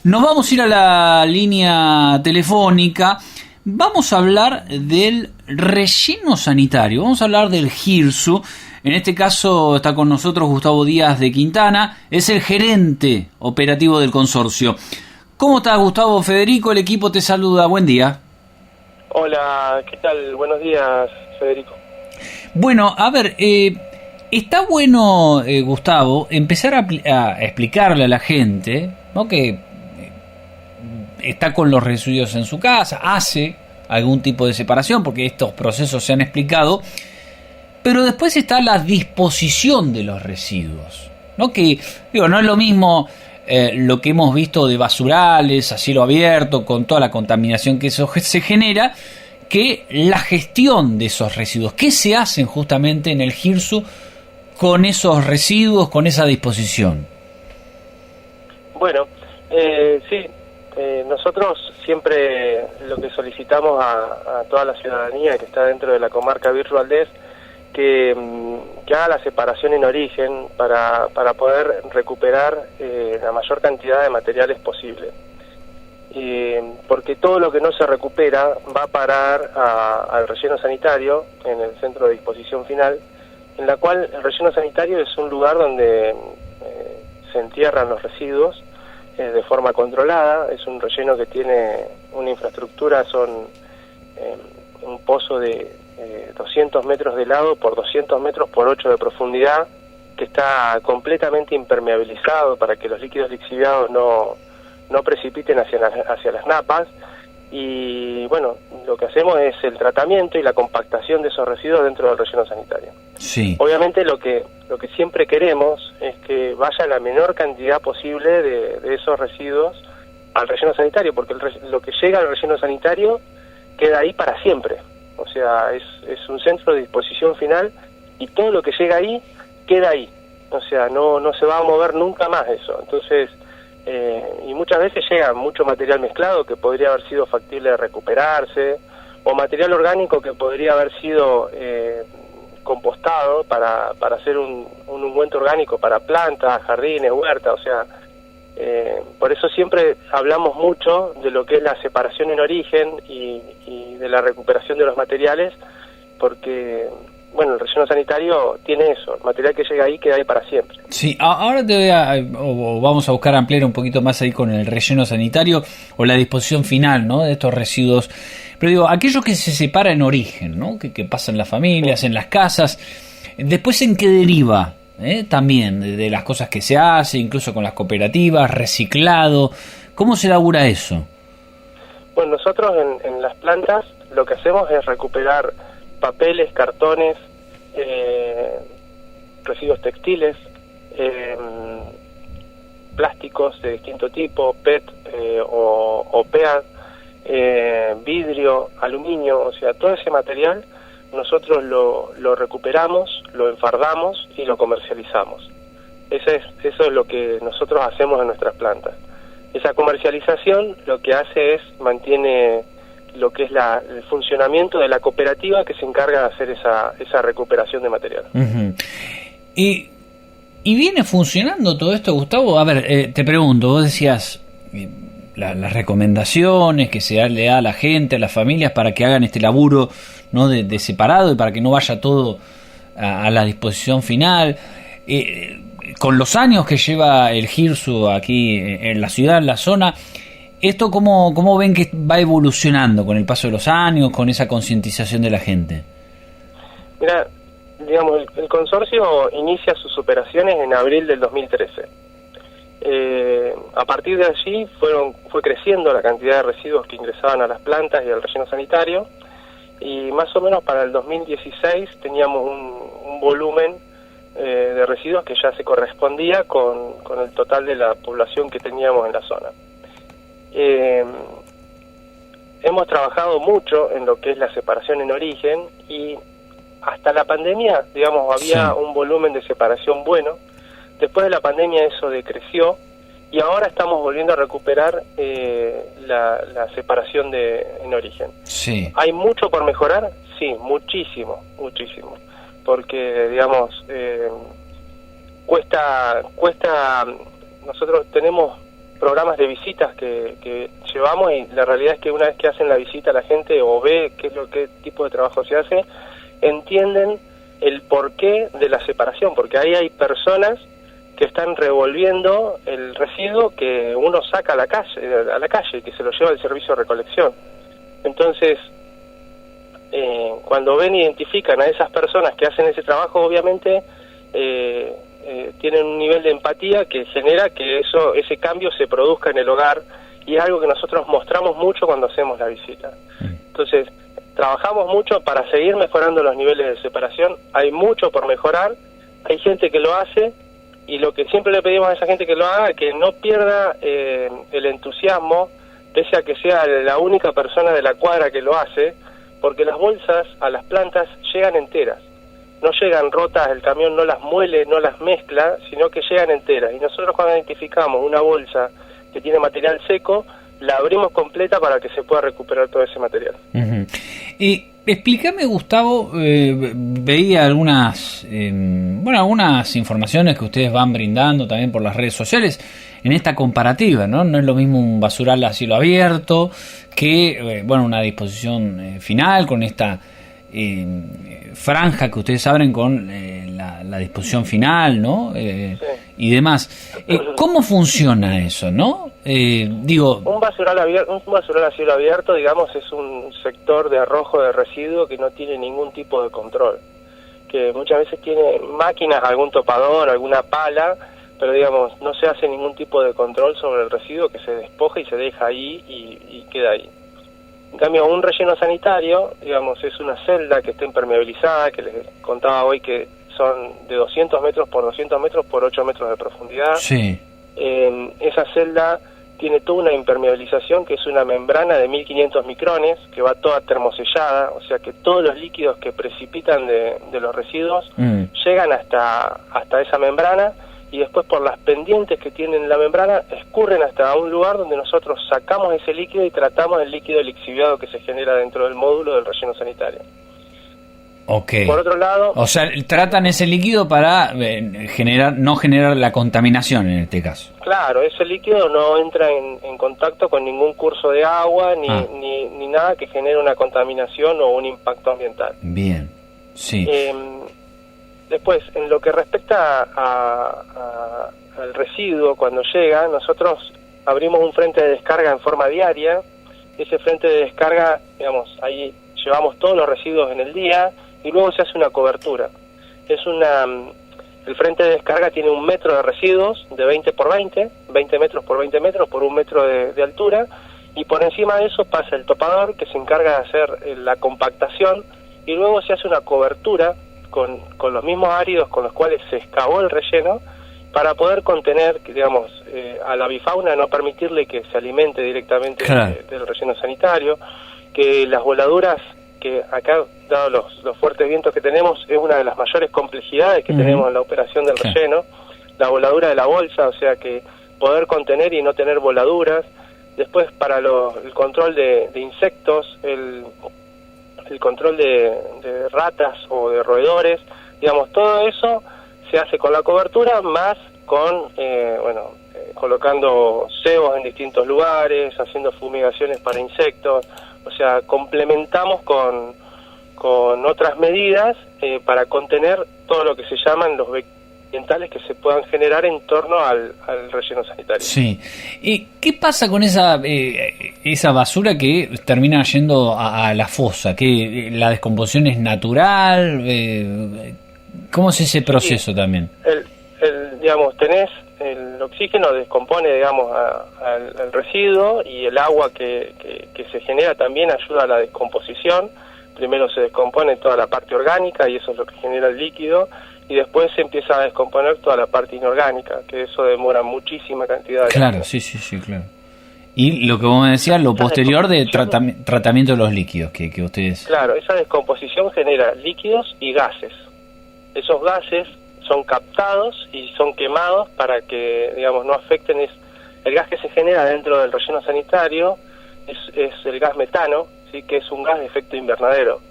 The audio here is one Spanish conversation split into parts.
Nos vamos a ir a la línea telefónica. Vamos a hablar del relleno sanitario. Vamos a hablar del GIRSU. En este caso está con nosotros Gustavo Díaz de Quintana. Es el gerente operativo del consorcio. ¿Cómo estás, Gustavo? Federico, el equipo te saluda. Buen día. Hola, ¿qué tal? Buenos días, Federico. Bueno, a ver, está bueno, Gustavo, empezar a explicarle a la gente, ¿no?, que está con los residuos en su casa, hace algún tipo de separación, porque estos procesos se han explicado, pero después está la disposición de los residuos, ¿no? Que, digo, no es lo mismo lo que hemos visto de basurales a cielo abierto, con toda la contaminación que eso se genera, que la gestión de esos residuos. ¿Qué se hacen justamente en el GIRSU con esos residuos, con esa disposición? Bueno, sí, nosotros siempre lo que solicitamos a toda la ciudadanía que está dentro de la comarca Virrey Valdés, que haga la separación en origen para poder recuperar la mayor cantidad de materiales posible. Porque todo lo que no se recupera va a parar al relleno sanitario en el centro de disposición final, en la cual el relleno sanitario es un lugar donde se entierran los residuos de forma controlada. Es un relleno que tiene una infraestructura, son un pozo de 200 metros de lado por 200 metros por 8 de profundidad, que está completamente impermeabilizado para que los líquidos lixiviados no precipiten hacia las napas. Y bueno, lo que hacemos es el tratamiento y la compactación de esos residuos dentro del relleno sanitario. Sí. Obviamente lo que siempre queremos es que vaya la menor cantidad posible de esos residuos al relleno sanitario, porque lo que llega al relleno sanitario queda ahí para siempre. O sea, es un centro de disposición final y todo lo que llega ahí queda ahí. O sea, no se va a mover nunca más eso. Entonces, y muchas veces llega mucho material mezclado que podría haber sido factible de recuperarse, o material orgánico que podría haber sido compostado para hacer un ungüento orgánico para plantas, jardines, huertas. O sea, por eso siempre hablamos mucho de lo que es la separación en origen y de la recuperación de los materiales, porque bueno, el relleno sanitario tiene eso, el material que llega ahí queda ahí para siempre. Sí, ahora vamos a buscar ampliar un poquito más ahí con el relleno sanitario o la disposición final, ¿no?, de estos residuos. Pero digo, aquello que se separa en origen, ¿no?, que pasa en las familias, en las casas, después ¿en qué deriva? También de las cosas que se hace, incluso con las cooperativas, reciclado. ¿Cómo se elabora eso? Bueno, nosotros en las plantas lo que hacemos es recuperar papeles, cartones, residuos textiles, plásticos de distinto tipo, PET o PEA, vidrio, aluminio. O sea, todo ese material nosotros lo recuperamos, lo enfardamos y lo comercializamos. Eso es lo que nosotros hacemos en nuestras plantas. Esa comercialización lo que hace es mantiene lo que es el funcionamiento de la cooperativa que se encarga de hacer esa recuperación de material. Uh-huh. ¿Y viene funcionando todo esto, Gustavo? A ver, te pregunto, vos decías las recomendaciones que le da a la gente, a las familias, para que hagan este laburo, ¿no?, de separado, y para que no vaya todo a la disposición final. Con los años que lleva el GIRSU aquí en la ciudad, en la zona, ¿esto cómo ven que va evolucionando con el paso de los años, con esa concientización de la gente? Mira, digamos, el consorcio inicia sus operaciones en abril del 2013. A partir de allí fue creciendo la cantidad de residuos que ingresaban a las plantas y al relleno sanitario, y más o menos para el 2016 teníamos un volumen de residuos que ya se correspondía con el total de la población que teníamos en la zona. Hemos trabajado mucho en lo que es la separación en origen, y hasta la pandemia, digamos, había un volumen de separación bueno. Después de la pandemia eso decreció, y ahora estamos volviendo a recuperar la separación en origen. Sí. ¿Hay mucho por mejorar? Sí, muchísimo, porque, digamos, cuesta, nosotros tenemos programas de visitas que llevamos, y la realidad es que una vez que hacen la visita la gente o ve qué tipo de trabajo se hace, entienden el porqué de la separación, porque ahí hay personas que están revolviendo el residuo que uno saca a la calle, que se lo lleva al servicio de recolección. Entonces, cuando ven e identifican a esas personas que hacen ese trabajo, obviamente tienen un nivel de empatía que genera que ese cambio se produzca en el hogar, y es algo que nosotros mostramos mucho cuando hacemos la visita. Entonces, trabajamos mucho para seguir mejorando los niveles de separación. Hay mucho por mejorar, hay gente que lo hace, y lo que siempre le pedimos a esa gente que lo haga, que no pierda el entusiasmo, pese a que sea la única persona de la cuadra que lo hace, porque las bolsas a las plantas llegan enteras, no llegan rotas, el camión no las muele, no las mezcla, sino que llegan enteras. Y nosotros, cuando identificamos una bolsa que tiene material seco, la abrimos completa para que se pueda recuperar todo ese material. Y explícame, Gustavo, veía algunas informaciones que ustedes van brindando también por las redes sociales en esta comparativa, ¿no? No es lo mismo un basural a cielo abierto que una disposición final con esta franja que ustedes abren con la disposición final, ¿no? Sí. Y demás. ¿Cómo funciona eso, no? Un basural a cielo abierto, digamos, es un sector de arrojo de residuo que no tiene ningún tipo de control, que muchas veces tiene máquinas, algún topador, alguna pala, pero digamos, no se hace ningún tipo de control sobre el residuo, que se despoja y se deja ahí y queda ahí. En cambio, un relleno sanitario, digamos, es una celda que está impermeabilizada, que les contaba hoy que son de 200 metros por 200 metros por 8 metros de profundidad. Sí. Esa celda tiene toda una impermeabilización, que es una membrana de 1500 micrones, que va toda termosellada, o sea que todos los líquidos que precipitan de los residuos llegan hasta esa membrana, y después, por las pendientes que tienen la membrana, escurren hasta un lugar donde nosotros sacamos ese líquido y tratamos el líquido lixiviado que se genera dentro del módulo del relleno sanitario. Okay. Por otro lado, o sea, tratan ese líquido para no generar la contaminación en este caso. Claro, ese líquido no entra en contacto con ningún curso de agua ni nada que genere una contaminación o un impacto ambiental. Bien, sí. Después, en lo que respecta al residuo, cuando llega, nosotros abrimos un frente de descarga en forma diaria. Ese frente de descarga, digamos, ahí llevamos todos los residuos en el día, y luego se hace una cobertura. El frente de descarga tiene 1 metro de residuos de 20 por 20 metros por 20 metros por 1 metro de altura, y por encima de eso pasa el topador, que se encarga de hacer la compactación, y luego se hace una cobertura con los mismos áridos con los cuales se excavó el relleno, para poder contener, digamos, a la avifauna, no permitirle que se alimente directamente del relleno sanitario, que las voladuras, que acá, dado los fuertes vientos que tenemos, es una de las mayores complejidades que tenemos en la operación del relleno, la voladura de la bolsa, o sea que poder contener y no tener voladuras. Después, para el control de insectos, el control de ratas o de roedores, digamos, todo eso se hace con la cobertura, más con colocando cebos en distintos lugares, haciendo fumigaciones para insectos. O sea, complementamos con otras medidas para contener todo lo que se llaman los ambientales que se puedan generar en torno al relleno sanitario. Sí. ¿Qué pasa con esa basura que termina yendo a la fosa? ¿Que la descomposición es natural? ¿Cómo es ese proceso también? Digamos, el oxígeno descompone, digamos, al residuo, y el agua que se genera también ayuda a la descomposición. Primero se descompone toda la parte orgánica, y eso es lo que genera el líquido, y después se empieza a descomponer toda la parte inorgánica, que eso demora muchísima cantidad de tiempo. Claro, sí, claro. Y lo que vos me decías, lo posterior de tratamiento de los líquidos que ustedes... Claro, esa descomposición genera líquidos y gases. Esos gases son captados y son quemados para que, digamos, no afecten. El gas que se genera dentro del relleno sanitario es el gas metano, ¿sí? Que es un gas de efecto invernadero,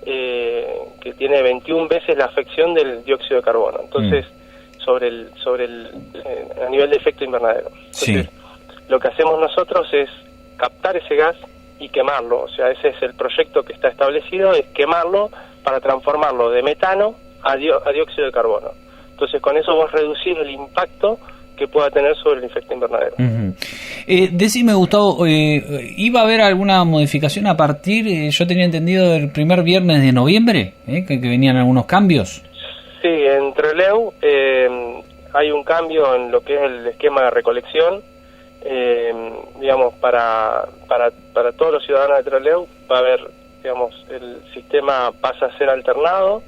que tiene 21 veces la afección del dióxido de carbono. Entonces, a nivel de efecto invernadero. Entonces, lo que hacemos nosotros es captar ese gas y quemarlo. O sea, ese es el proyecto que está establecido, es quemarlo para transformarlo de metano a dióxido de carbono. Entonces, con eso vos reducís el impacto que pueda tener sobre el efecto invernadero. Decime, Gustavo, ¿iba a haber alguna modificación a partir, yo tenía entendido, del primer viernes de noviembre, que venían algunos cambios? Sí, en Trelew hay un cambio en lo que es el esquema de recolección. Digamos, para todos los ciudadanos de Trelew va a haber, digamos, el sistema pasa a ser alternado.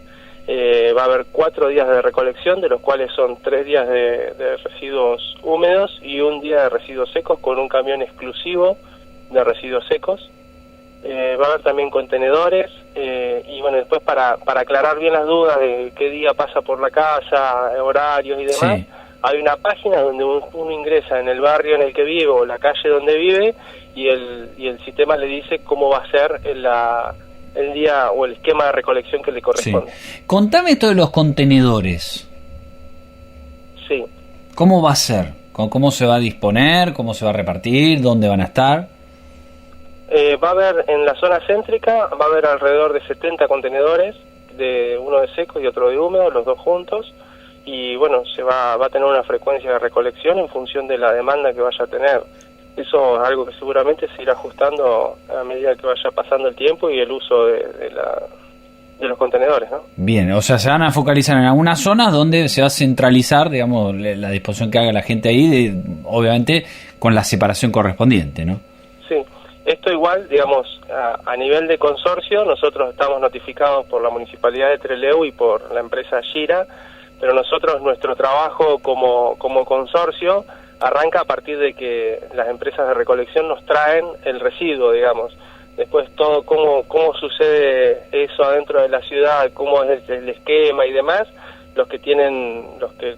Va a haber 4 días de recolección, de los cuales son 3 días de residuos húmedos y 1 día de residuos secos, con un camión exclusivo de residuos secos. Va a haber también contenedores, y bueno, después para aclarar bien las dudas de qué día pasa por la casa, horarios y demás, sí, hay una página donde uno ingresa en el barrio en el que vive o la calle donde vive, y el sistema le dice cómo va a ser el día o el esquema de recolección que le corresponde. Sí. Contame esto de los contenedores. Sí. ¿Cómo va a ser? ¿Cómo se va a disponer? ¿Cómo se va a repartir? ¿Dónde van a estar? Va a haber en la zona céntrica, va a haber alrededor de 70 contenedores, uno de seco y otro de húmedo, los dos juntos, y bueno, va a tener una frecuencia de recolección en función de la demanda que vaya a tener. Eso es algo que seguramente se irá ajustando a medida que vaya pasando el tiempo y el uso de los contenedores, ¿no? Bien, o sea, se van a focalizar en algunas zonas donde se va a centralizar, digamos, la disposición que haga la gente ahí, obviamente con la separación correspondiente, ¿no? Sí, esto igual, digamos, a nivel de consorcio, nosotros estamos notificados por la Municipalidad de Trelew y por la empresa Gira, pero nosotros, nuestro trabajo como consorcio arranca a partir de que las empresas de recolección nos traen el residuo, digamos. Después todo cómo sucede eso adentro de la ciudad, cómo es el esquema y demás, los que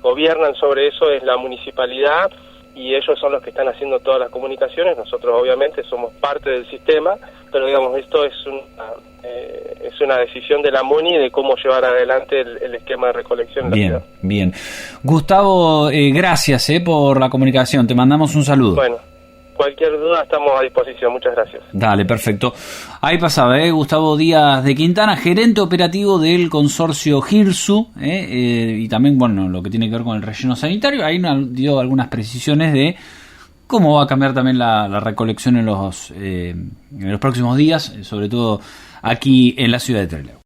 gobiernan sobre eso es la municipalidad, y ellos son los que están haciendo todas las comunicaciones. Nosotros obviamente somos parte del sistema, pero digamos, esto es una decisión de la MUNI de cómo llevar adelante el esquema de recolección en la ciudad. Bien. Gustavo, gracias por la comunicación, te mandamos un saludo. Bueno, cualquier duda estamos a disposición, muchas gracias. Dale, perfecto. Ahí pasaba, Gustavo Díaz de Quintana, gerente operativo del consorcio GIRSU, y también, bueno, lo que tiene que ver con el relleno sanitario. Ahí nos dio algunas precisiones de cómo va a cambiar también la recolección en los próximos días, sobre todo aquí en la ciudad de Trelew.